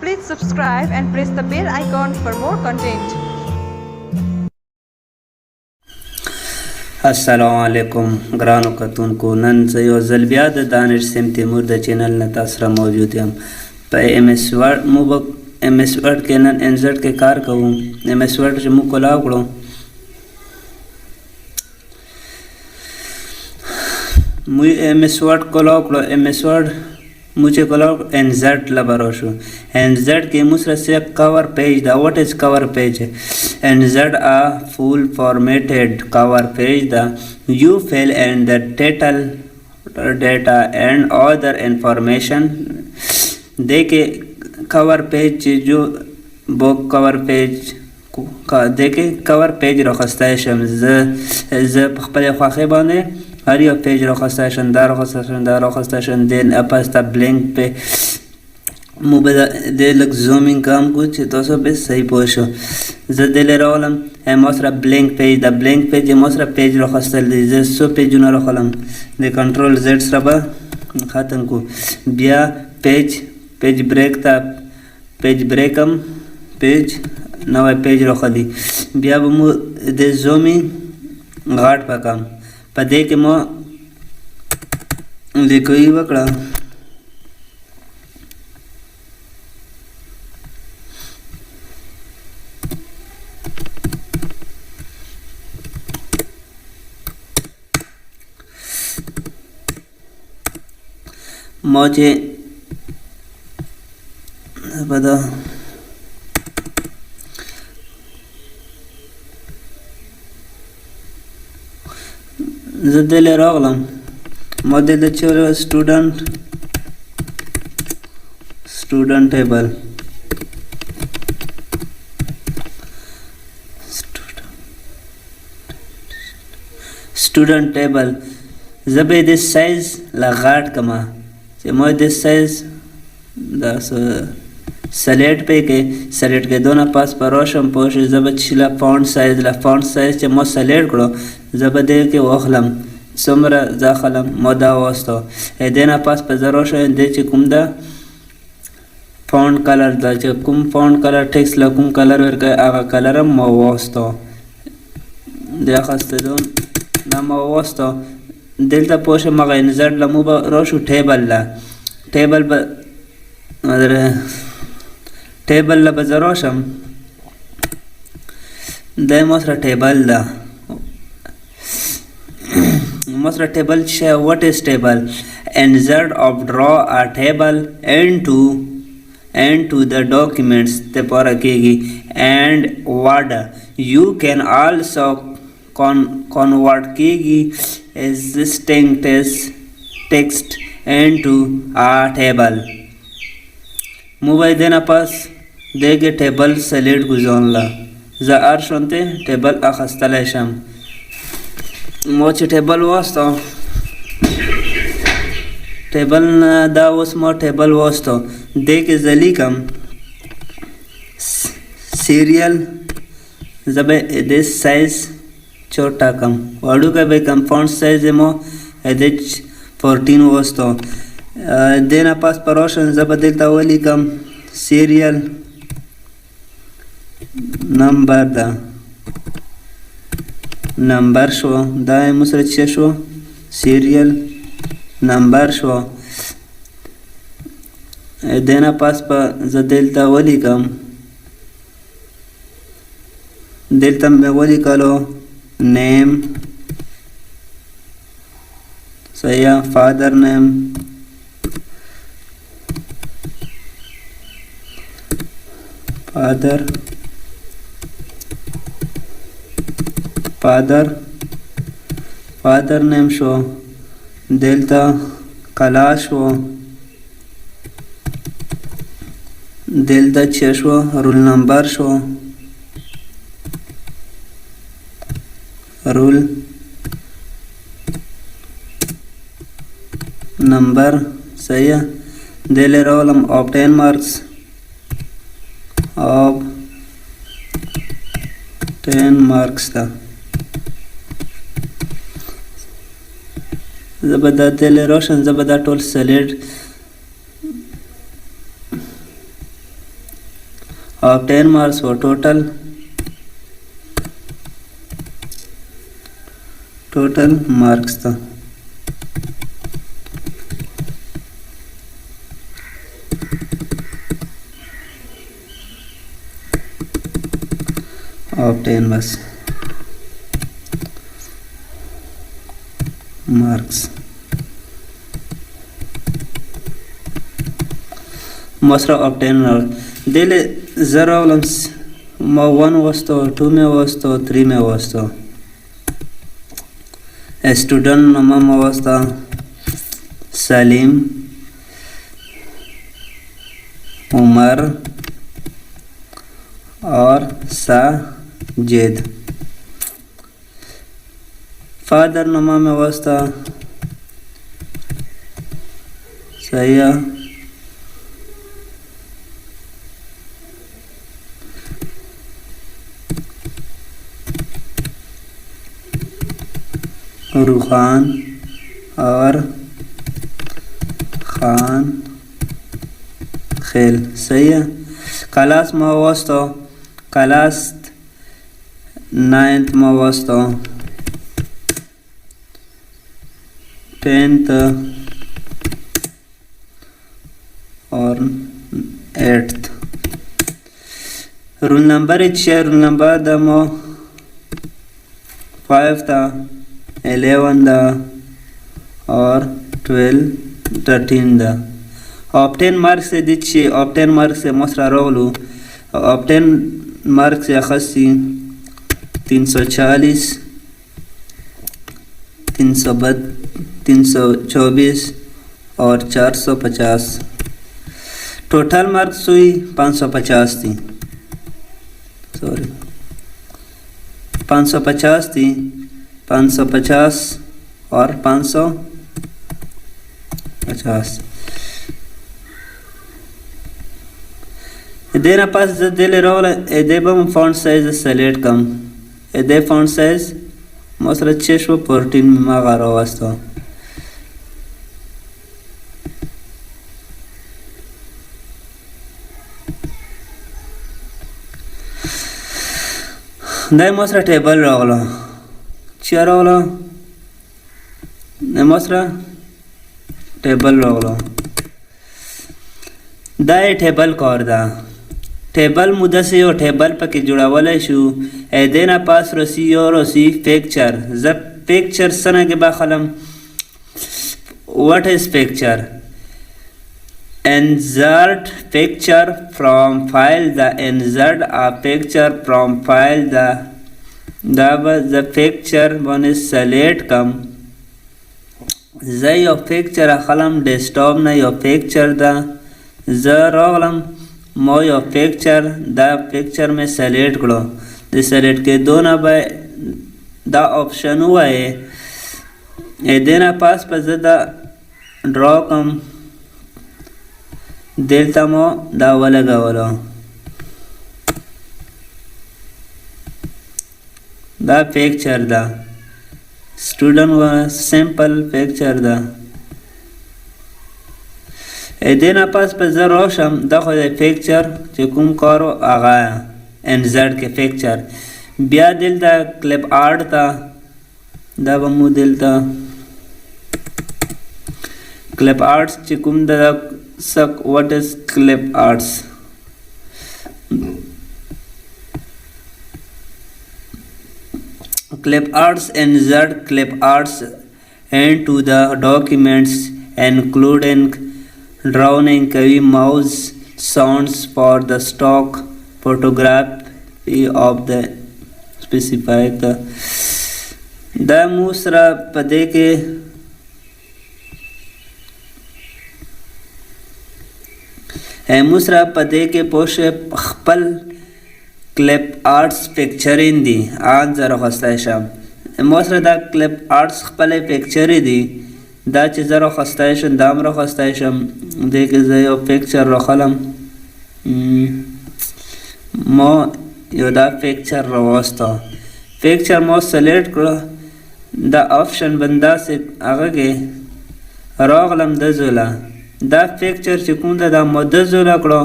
Please subscribe and press the bell icon for more content. السلام علیکم ګرانو کتونکو. نن زه یو ځل بیا د دانش سیم تیمور د چینل نه تاسو سره موجود یم. په ایم ایس ورډ کې نن انزټ کې کار کوو. ایم ایس ورډ چې موږ کولاو کړو ایم ایس ورډ मुझे कोला एनजेड लबरोशो एनजेड के मुसरा से कवर पेज दा व्हाट इज कवर पेज एनजेड a full formatted cover page da you fill in the title data and other information देखे cover page जो बुक कवर पेज का देखे कवर पेज रखस्ता है शम्स ज خپل خواخه باندې هر یو پیج راخواستشن در راخواستشن دین اپستا بلینک په مو به د لک زومینګ کام کو چې تاسو به صحیح پوه شو. زه دل راولم ماسره بلینک پیج د بلینک پیج ماسره پیج راخواستل دي. زه سو پیجونه راخلم د کنټرول زد سره به ختم کو. بیا پیج بریک تا پیج بریکم پیج نوې پیج راخلی. بیا به مو د زومینګ غاټ پکم په دې کې مو لیکوي وکړه مو چې بدا زه دلې راغلم ما دلته چې student table زه به د سایز لا غاټ کما چې ما د سایز دا سلیکټ پې کې دونه پاس پروشم پوش زبد شلا فونټ سایز چې ما سلیکټ کړو زبد کې واخلم څومره ځاخلم ما دا واستو دینه پاس په زرو شو د چې کوم دا فونټ کلر دا چې کوم فونټ کلر ټیکس لا کوم کلر ورکه هغه کلر ما واستو دا خسته دون دا ما واستو دلته پوش مغه انزړ لمو به روشو ټیبل ټیبل لا بزروشم د مصر ټیبل دا مصر ټیبل شه what is table insert of draw a table into the documents te pora kegi and word you can also convert kegi existing text into a table موبایل دینا پاس دیگه ټیبل سلیکټ گذارلا زه هر شونته ټیبل اخستلی شم. مو چې ټیبل واستو ټیبل نه دا اوس ما ټیبل واستو دې کې زه لیکم سیریل زه به د سایز چوټا کم وړوکی به کم فونټ سایز مو د 14 واستو دینا پاس پروشن زه به دلته ولیکم سیریل نمبر دا نمبر شو دا مسره چه شو سیریل نمبر شو دینا پاس په زه دلته ولیکم دلته مې ولیکلو نیم صحیح فادر نیم father name شو دلتا کلا شو دلتا چه شو رول نمبر شو رول نمبر صحیح دل رولم obtain marks of 10 marks था زبدا تل روشن زبدا ټول سلیډ of 10 marks for total marks था of 10 बस marks मसरा of 10 marks दिले ज़रा वालम्स ما 1 वस्तो 2 में वस्तो 3 में वस्तो स्टूडेंट नाम वस्ता सलीम उमर और साजिद फादर नाम में वस्ता सैयद रुखान और खान खेल सही है क्लास में वस्तो क्लास 9th में वस्तो 10th और 8th roll number roll number दमो 5 था 11 दा और 12 13 दा ऑफ 10 मार्क्स से दिच्छे ऑफ 10 मार्क्स से मसरा रोलू ऑफ 10 मार्क्स से खसी 340 324 और 450 टोटल मार्क्स हुई 550 थी 550 थी 550 और 550 देना पास दिले रोल एदेबम फॉन्ट साइज सेलेक्ट कम एदे फॉन्ट साइज मसला 614 मागारो वास्तो दाई मसला टेबल रोलो चेरोलो नमस्रा टेबल रोलो दाई टेबल करदा टेबल मुद्दा से यो टेबल पके जुड़ा वाला शू ए देना पास रोसी पिक्चर जब पिक्चर सना के बाखलम what is picture insert picture from file the insert a picture from file the picture one is select come زي your picture خلم desktop na your picture da زرغلم مو your picture da picture में select करो दे select के दो ना bye da option हुआ है ए देना पास पर ज़दा draw कम दिलता मो da वाला गावलो da picture da student was simple picture da एदेना पास पर जरोशम दखो दे पिक्चर चिकुम करो आगाया insert के पिक्चर बिया दिल दा क्लिप आर्ट था दा बमू दिल ता क्लिप आर्ट्स चिकुम दा सक what is clip arts clip arts insert clip arts into the documents including drawing key mouse sounds for the stock photography of the specified the musra pade ke musra pade ke poshe khpal clip arts picture दी आज जरा खस्ता शम मोसरा दा clip arts खपले picture दी दा च जरा खस्ता शम दाम रो खस्ता शम देख जयो पिक्चर रो खलम मो योदा पिक्चर रो वास्ता पिक्चर मो सेलेक्ट करो दा ऑप्शन बंदा से आगे के रो खलम दजुला दा पिक्चर चिकुंदा दा मदजुला करो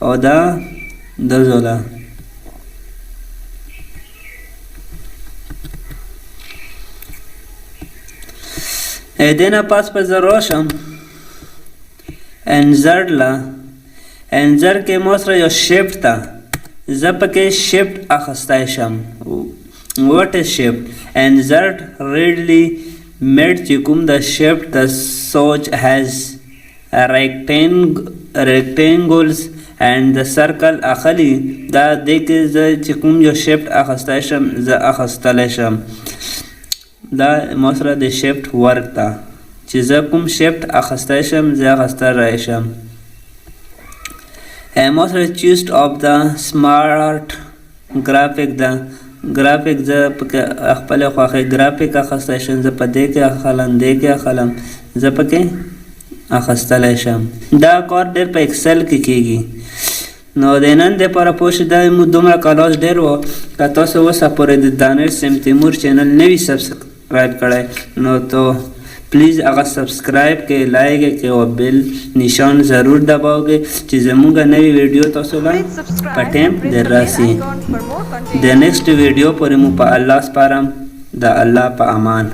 और दा د زولا دینا پاس په زه راشم انزر لا انزر کې مو سره یو شیفت ته زه پکې شیفت اخیستی شم. what is shift and that readily made چې کوم د shift the soch has rectangles and the circle اخلي دا دې کې زه چې کوم یو shift اخیستی شم زه اخیستلی شم. دا ما سره د shift ورک ته چې زه کوم shift اخیستی شم زه اخیستلی شم. ما سره choose of the smart graphic دا ګرافیک زه پکې خپل خوښه ګرافیک اخیستی شم زه په دې کې اخلم دې کې اخلم زه پکې اخیستلی شم. دا کار ډېر په اکسل کې کیږي. نو د نن دپاره پوه شئ دا مو دومره کلاس ډېر و. که تاسو اوسه پورې د دانش سیم تیمور چینل نه وي سبسکرایب کړی نو تو پلیز هغه سبسکرایب کې لایک کې او بیل نشان ضرور دباوګئ چې زموږ نوې ویډیو تاسو له Please subscribe په ټایم and press در the bell راسي. icon for more content. د نیکسټ ویډیو پورې مو په الله سپارم. د الله په امان.